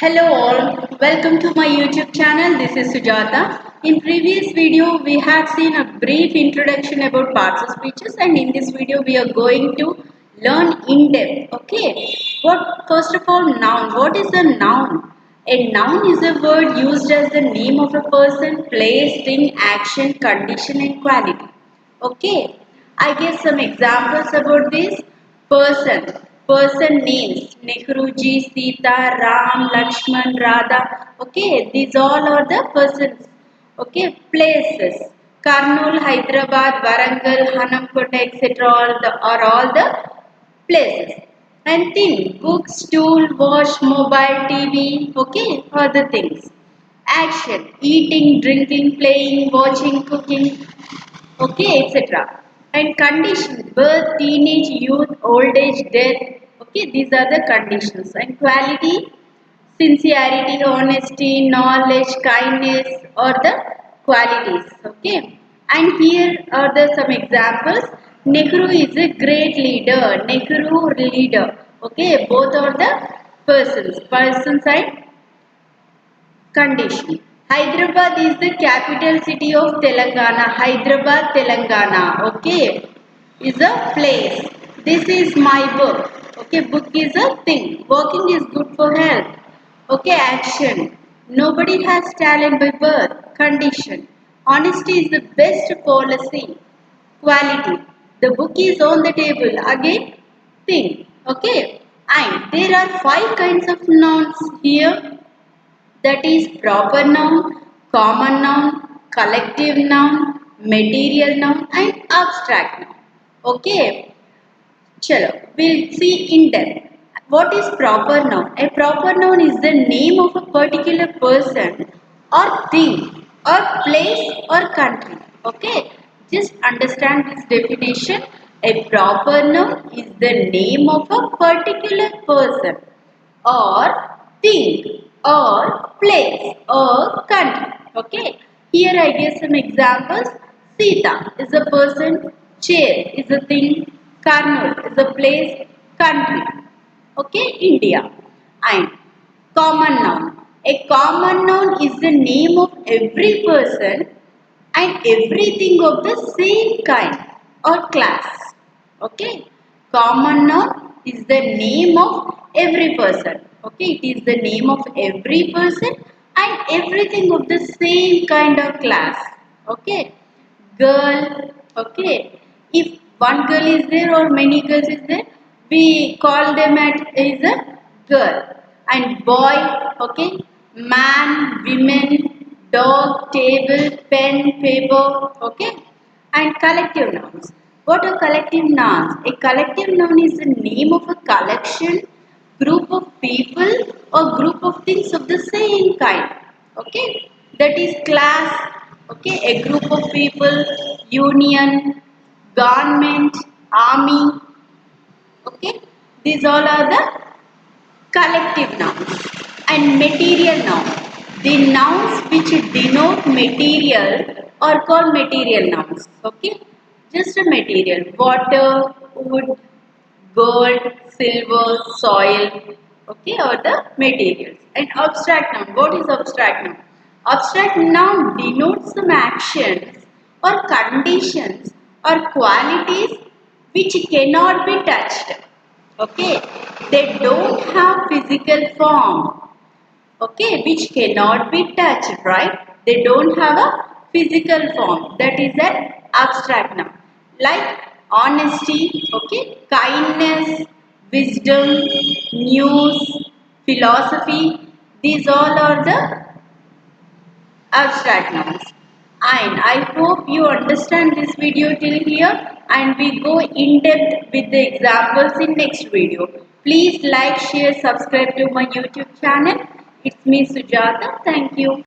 Hello all, welcome to my YouTube channel. This is Sujata. In previous video we had seen a brief introduction about parts of speeches, and in this video we are going to learn in depth. Okay, first of all, noun. What is a noun? A noun is a word used as the name of a person, place, thing, action, condition and quality. Okay, I give some examples about this. Person names Nehruji, Sita, Ram, Lakshman, Radha. Okay, these all are the persons. Okay, places Karnool, Hyderabad, Warangal, Hanamkota, etc. Are all the places. And thing books, tool, wash, mobile, TV. Okay, other things. Action eating, drinking, playing, watching, cooking, okay, etc. And conditions birth, teenage, youth, old age, death. Okay, these are the conditions. And quality sincerity, honesty, knowledge, kindness or the qualities. Okay, and here are the some examples. Nehru is a great leader. Nehru leader. Okay, both are the persons and condition. Hyderabad is the capital city of Telangana. Hyderabad, Telangana. Okay, is a place. This is my book. Okay, book is a thing. Walking is good for health. Okay, action. Nobody has talent by birth. Condition. Honesty is the best policy. Quality. The book is on the table. Again, thing. Okay, and there are 5 kinds of nouns here, that is proper noun, common noun, collective noun, material noun and abstract noun. Okay, chalo, we'll see in depth. What is proper noun? A proper noun is the name of a particular person or thing or place or country. Okay, just understand this definition. A proper noun is the name of a particular person or thing or place or country. Okay, here I give some examples. Sita is a person, chair is a thing, Karnool is a place, country. Okay, India. And common noun. A common noun is the name of every person and everything of the same kind or class. Okay, common noun is the name of every person. Okay, it is the name of every person and everything of the same kind of class. Okay, girl. Okay, if one girl is there or many girls is there, we call them as a girl. And boy. Okay, man, women, dog, table, pen, paper. Okay, and collective nouns. What are collective nouns? A collective noun is the name of a collection, group of people or group of things of the same kind. Okay, that is class. Okay, a group of people, union, government, army. Okay, these all are the collective nouns. And material noun. The nouns which denote material are called material nouns. Okay, just a material. Water, wood, gold, silver, soil. Okay, or the materials. And abstract noun. What is abstract noun? Abstract noun denotes some actions or conditions or qualities which cannot be touched. Okay, they don't have physical form. Okay, which cannot be touched, right? They don't have a physical form. That is an abstract noun. Like honesty, okay, kindness, wisdom, news, philosophy. These all are the abstract nouns. And I hope you understand this video till here, and we go in depth with the examples in next video. Please like, share, subscribe to my YouTube channel. It's me Sujata. Thank you.